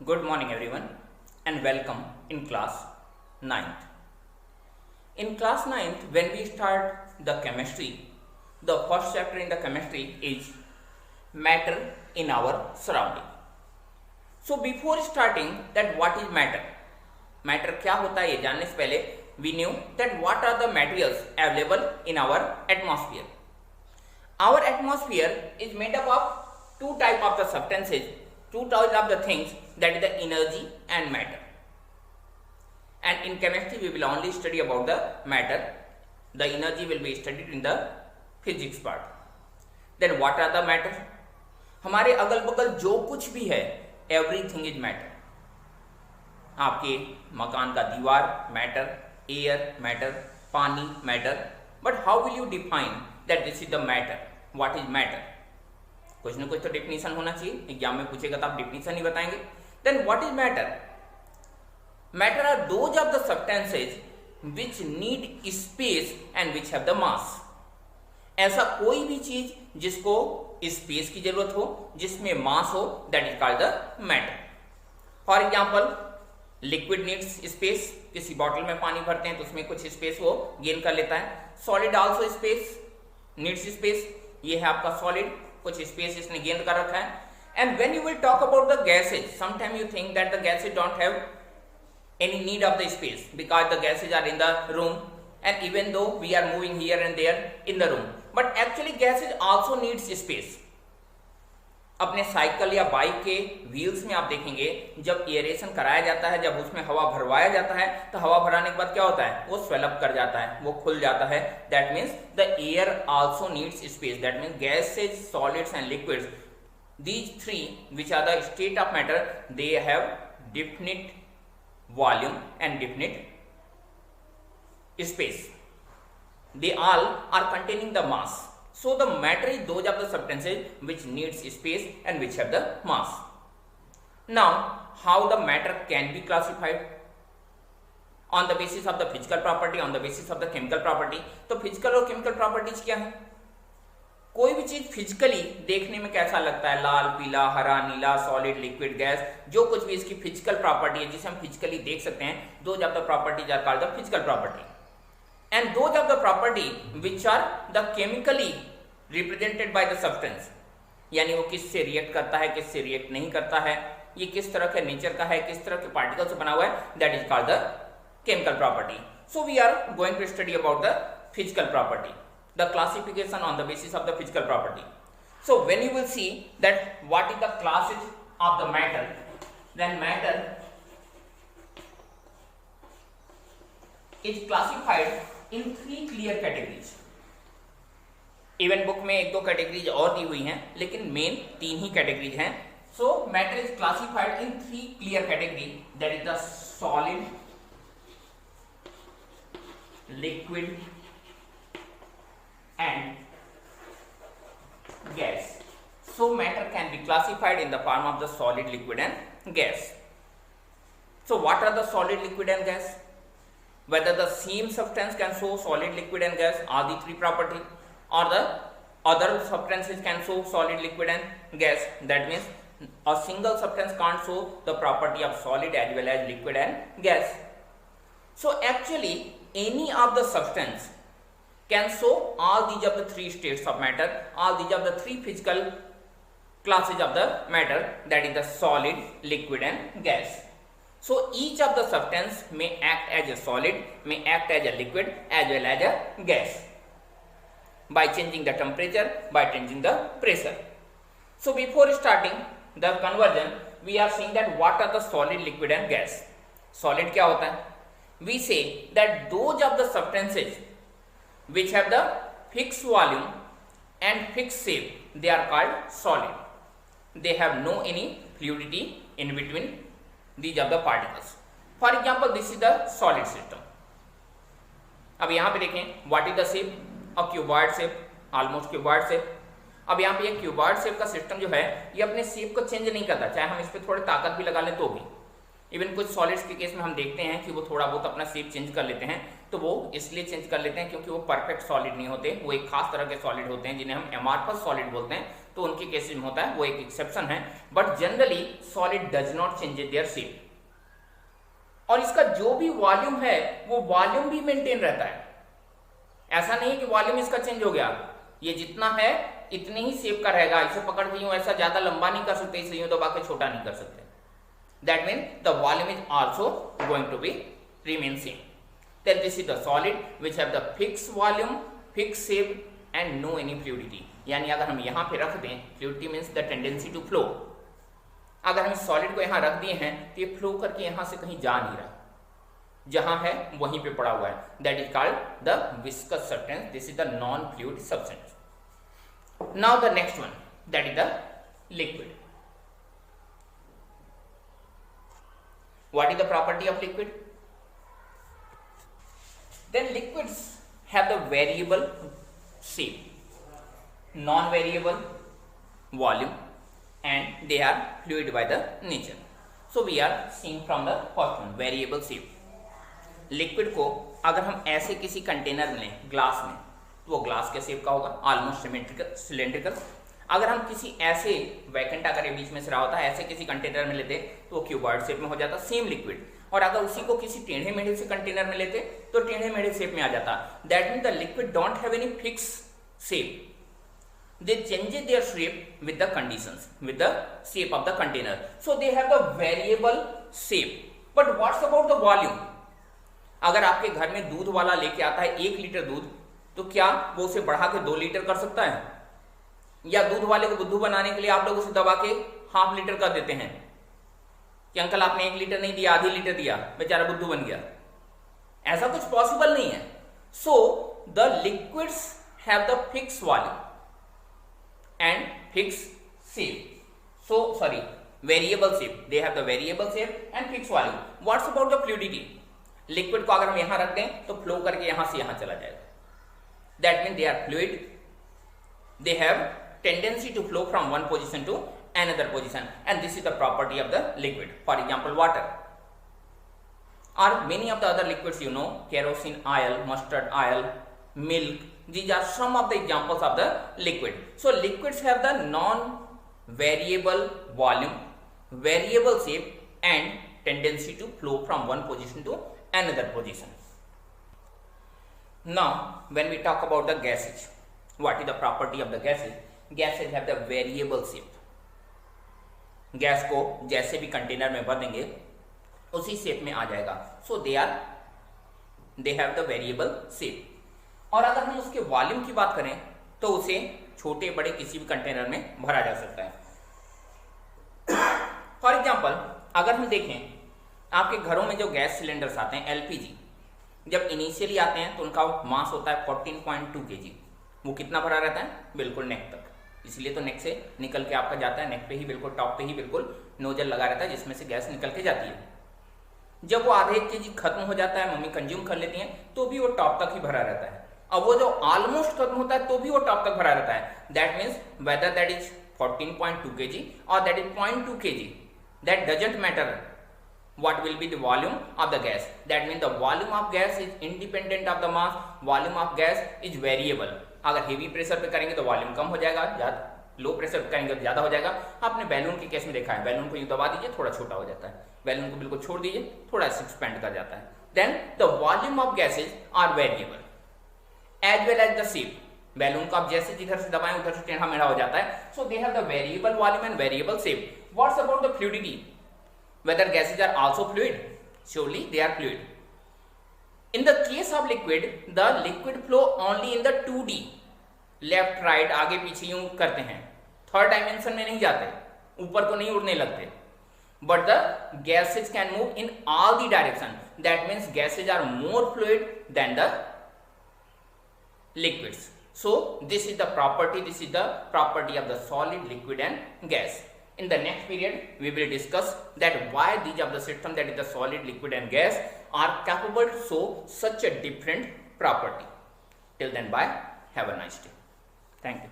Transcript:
Good morning everyone and welcome in class 9th. In class 9th, when we start the chemistry, the first chapter in the chemistry is matter in our surrounding. So before starting that what is matter? Matter क्या होता है ये जानने से पहले we knew that what are the materials available in our atmosphere. Our atmosphere is made up of two type of the substances, two types of the things, that is the energy and matter. And in chemistry we will only study about the matter. The energy will be studied in the physics part. Then what are the matter? हमारे अगल बगल जो कुछ भी है everything is matter. आपके मकान का दीवार मैटर, एयर मैटर, पानी matter. But how will you define that this is the matter? What is matter? कुछ ना कुछ तो डेफिनेशन होना चाहिए. एग्जाम में पूछेगा तो आप डेफिनेशन ही बताएंगे. Then what is matter? Matter are those of the substances which need space and which have the mass. ऐसा कोई भी चीज जिसको स्पेस की जरूरत हो, जिसमें मास हो, that is called the matter. For example liquid needs space. किसी बॉटल में पानी भरते हैं तो उसमें कुछ स्पेस वो गेन कर लेता है. Solid also space needs space. ये है आपका सॉलिड, कुछ स्पेस इसने गेन कर रखा है. And when you will talk about the gases, sometime you think that the gases don't have any need of the space because the gases are in the room, and even though we are moving here and there in the room, but actually gases also needs space. अपने cycle या bike के wheels में आप देखेंगे जब aeration कराया जाता है, जब उसमें हवा भरवाया जाता है तो हवा भराने के बाद क्या होता है, वो स्वेल अप कर जाता है, वो खुल जाता है. That means the air also needs space. That means gases, solids and liquids, these three which are the state of matter, they have definite volume and definite space. They all are containing the mass. So the matter is those of the substances which needs space and which have the mass. Now how the matter can be classified? On the basis of the physical property, on the basis of the chemical property. तो physical और chemical properties क्या है? कोई भी चीज physically देखने में कैसा लगता है, लाल, पीला, हरा, नीला, सॉलिड, लिक्विड, गैस, जो कुछ भी इसकी फिजिकल प्रॉपर्टी है जिसे हम फिजिकली देख सकते हैं, those of the properties are called the physical property. And those of the property which are the chemically represented by the substance, यानी वो किससे रिएक्ट करता है, किससे रिएक्ट नहीं करता है, ये किस तरह के नेचर का है, किस तरह के पार्टिकल से बना हुआ है, that is called the chemical property. So we are going to study about the physical property, the classification on the basis of the physical property. So when you will see that what is the classes of the matter, then matter is classified in three clear categories. Even book में एक दो categories और दी हुई हैं, लेकिन main तीन ही categories हैं. So matter is classified in three clear category, that is the solid, liquid and gas. So matter can be classified in the form of the solid, liquid and gas. So what are the solid, liquid and gas? Whether the same substance can show solid, liquid and gas, are the three property, or the other substances can show solid, liquid and gas. That means a single substance can't show the property of solid as well as liquid and gas. So actually any of the substance can show all these of the three states of matter, all these of the three physical classes of the matter, that is the solid, liquid and gas. So each of the substance may act as a solid, may act as a liquid as well as a gas by changing the temperature, by changing the pressure. So before starting the conversion, we are seeing that what are the solid, liquid and gas. Solid क्या होता है? We say that those of the substances which have the fixed volume and fixed shape, they are called solid. They have no any fluidity in between these of the particles. For example, this is the solid system. अब यहाँ पे देखें what is the shape? A cuboid shape, almost cuboid shape. अब यहाँ पे ये cuboid shape का system जो है ये अपने शेप को चेंज नहीं करता, चाहे हम इस पे थोड़ी ताकत भी लगा लें तो भी. इवन कुछ सॉलिड्स के केस में हम देखते हैं कि वो थोड़ा बहुत अपना शेप चेंज कर लेते हैं, तो वो इसलिए चेंज कर लेते हैं क्योंकि वो परफेक्ट सॉलिड नहीं होते, वो एक खास तरह के सॉलिड होते हैं जिन्हें हम एमॉर्फस सॉलिड बोलते हैं, तो उनके केसेस में होता है, वो एक एक्सेप्शन है, but generally solid does not change their shape. और इसका जो भी वॉल्यूम है वो वॉल्यूम भी मेंटेन रहता है, ऐसा नहीं है कि वॉल्यूम इसका चेंज हो गया, ये जितना है इतनी ही शेप का रहेगा, इसे पकड़ के यूं ऐसा ज्यादा लंबा नहीं कर सकते, इसे यूं दबा के छोटा नहीं कर सकते। That means the volume is also going to be remain same. Then this is the solid which have the fixed volume, fixed shape and no any fluidity. यानी अगर हम यहाँ पे रख दें, fluidity means the tendency to flow. अगर हम solid को यहाँ रख दिए हैं तो ये फ्लो करके यहाँ से कहीं जा नहीं रहा, जहां है वहीं पे पड़ा हुआ है, that is called the viscous substance. This is the non-fluid substance. Now the next one, that is the liquid. What is the property of liquid? Then liquids have the variable shape, non-variable volume, and they are fluid by the nature. So we are seeing from the first one, variable shape. Liquid को अगर हम ऐसे किसी container में लें, glass में, तो वो ग्लास के शेप का होगा, ऑलमोस्ट सिमेट्रिकल, सिलेंड्रिकल। अगर हम किसी ऐसे वैकेंट अगर ये बीच में से रहा होता है, ऐसे किसी कंटेनर में लेते तो वो क्यूबॉइड शेप में हो जाता, सेम लिक्विड। और अगर उसी को किसी टेढ़े मेढ़े से कंटेनर में लेते तो टेढ़े मेढ़े शेप में आ जाता। That mean the liquid don't have any fix shape, they change their shape with the conditions, with the shape of the container. So they have the variable shape. But what's about the volume? अगर आपके घर में दूध वाला लेके आता है 1 litre दूध, तो क्या वो उसे बढ़ा के 2 लीटर कर सकता है? या दूध वाले को बुद्धू बनाने के लिए आप लोग उसे दबा के ½ लीटर कर देते हैं कि अंकल आपने 1 लीटर नहीं दिया, आधी लीटर दिया, बेचारा बुद्धू बन गया। ऐसा कुछ पॉसिबल नहीं है। So the liquids have the fix volume and fixed shape. So sorry, variable shape. They have the variable shape and fixed volume. What's about the fluidity? Liquid को अगर हम यहाँ रख दें तो फ्लो करके यहाँ से यहाँ चला जाएगा. That means they are fluid. They have tendency to flow from one position to another position, and this is the property of the liquid. For example, water or many of the other liquids, you know, kerosene oil, mustard oil, milk. These are some of the examples of the liquid. So liquids have the non-variable volume, variable shape, and tendency to flow from one position to another position. Now, when we talk about the gases, what is the property of the gases? Gases have the variable shape. Gas को जैसे भी container में भर देंगे उसी shape में आ जाएगा. So they have the variable shape. और अगर हम उसके वॉल्यूम की बात करें तो उसे छोटे बड़े किसी भी कंटेनर में भरा जा सकता है. फॉर एग्जाम्पल, अगर हम देखें आपके घरों में जो गैस सिलेंडर्स आते हैं एलपीजी, जब इनिशियली आते हैं तो उनका मास होता है 14.2 kg. वो कितना भरा रहता है? बिल्कुल नेक तक. इसलिए तो नेक से निकल के आपका जाता है, नेक पे ही बिल्कुल टॉप पे ही बिल्कुल नोजल लगा रहता है जिसमें से गैस निकल के जाती है. जब वो आधे kg खत्म हो जाता है, मम्मी कंज्यूम कर लेती हैं, तो भी वो टॉप तक ही भरा रहता है. अब वो जो ऑलमोस्ट खत्म होता है तो भी वो टॉप तक भरा रहता है. That means whether that is 14.2 kg और that is 0.2 kg, that doesn't matter what will be the volume of the gas. That means the volume of gas is independent of the mass. Volume of gas is variable. अगर heavy pressure पे करेंगे तो volume कम हो जाएगा, low pressure पे करेंगे तो ज्यादा हो जाएगा. आपने बैलून के केस में देखा है, बैलून को यूं दबा दीजिए थोड़ा छोटा हो जाता है, बैलून को बिल्कुल छोड़ दीजिए थोड़ा एक्सपेंड कर जाता है. Then the volume of gases are variable as well as the shape. Balloon को आप जैसे जिधर से दबाएं उधर से टेढ़ा मेढ़ा हो जाता है. So they have the variable volume and variable shape. What's about the fluidity? Whether gases are also fluid? Surely they are fluid. In the case of liquid, the liquid flow only in the 2D. Left, right, आगे पीछे यूं करते हैं, third dimension में नहीं जाते, ऊपर को नहीं उड़ने लगते. But the gases can move in all the direction. That means gases are more fluid than the liquids. So this is the property of the solid, liquid and gas. In the next period we will discuss that why these of the system, that is the solid, liquid and gas, are capable to show such a different property. Till then, bye, have a nice day. Thank you.